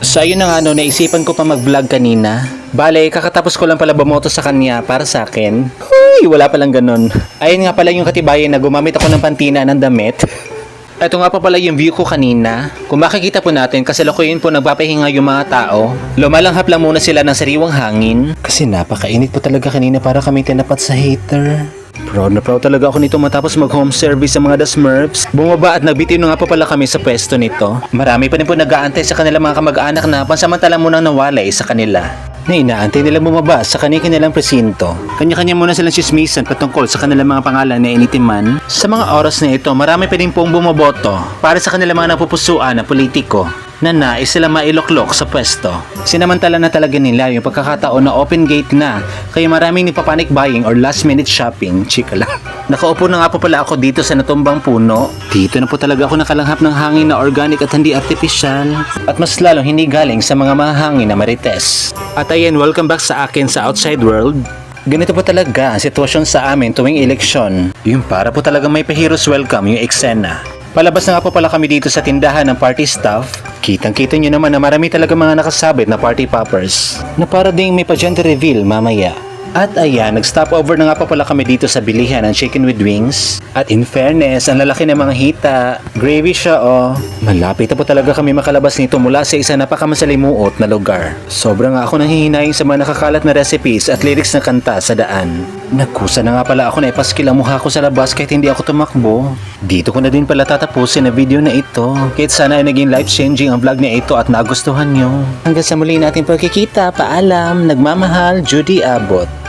So ayun na nga no, naisipan ko pa mag-vlog kanina. Bale, kakatapos ko lang pala bumoto sa kanya para sa akin. Huy, wala palang ganun. Ayun nga pala yung katibayan na gumamit ako ng pantina ng damit. Ito nga pa pala yung view ko kanina. Kung makikita po natin, kasalukuyan po nagpapahinga yung mga tao. Lumalanghap lang muna sila ng sariwang hangin. Kasi napakainit po talaga kanina para kami tinapat sa hater. Proud na proud talaga ako nito matapos mag-home service sa mga The Smurfs. Bumaba at nagbitiw na nga pa pala kami sa pwesto nito. Marami pa rin po nag-aantay sa kanilang mga kamag-anak na pansamantala munang nawalay sa kanila. Na inaantay nilang bumaba sa kanilang presinto. Kanya-kanya muna silang chismisan patungkol sa kanilang mga pangalan na initiman. Sa mga oras na ito, marami pa rin pong bumoboto para sa kanilang mga napupusuan na politiko na nais sila mailoklok sa pwesto. Sinamantala na talaga nila yung pagkakataon na open gate na, kaya maraming nagpa-panic buying or last minute shopping, chika lang. Nakaupo na nga po pala ako dito sa natumbang puno. Dito na po talaga ako nakalanghap ng hangin na organic at hindi artificial. At mas lalong hindi galing sa mga mahangin na marites. At ayan, welcome back sa akin sa outside world. Ganito po talaga ang sitwasyon sa amin tuwing eleksyon. Yung para po talaga may pa-heroes welcome yung eksena. Palabas na nga po pala kami dito sa tindahan ng party stuff. Kitang-kita nyo naman na marami talaga mga nakasabit na party poppers na para ding may pa-gender reveal mamaya. At ayan, nag-stop over na nga pa pala kami dito sa bilihan ng chicken with wings. At in fairness, ang lalaki ng mga hita. Gravy siya oh. Malapit na po talaga kami makalabas nito mula sa isa napakamasalimuot na lugar. Sobrang ako nanghihinayang sa mga nakakalat na recipes at lyrics na kanta sa daan. Nagkusa na nga pala ako na ipaskil ang mukha ko sa labas kahit hindi ako tumakbo. Dito ko na din pala tatapusin na video na ito. Kahit sana ay naging life-changing ang vlog na ito at nagustuhan nyo. Hanggang sa muli natin pagkikita, paalam, nagmamahal, Judy Abot.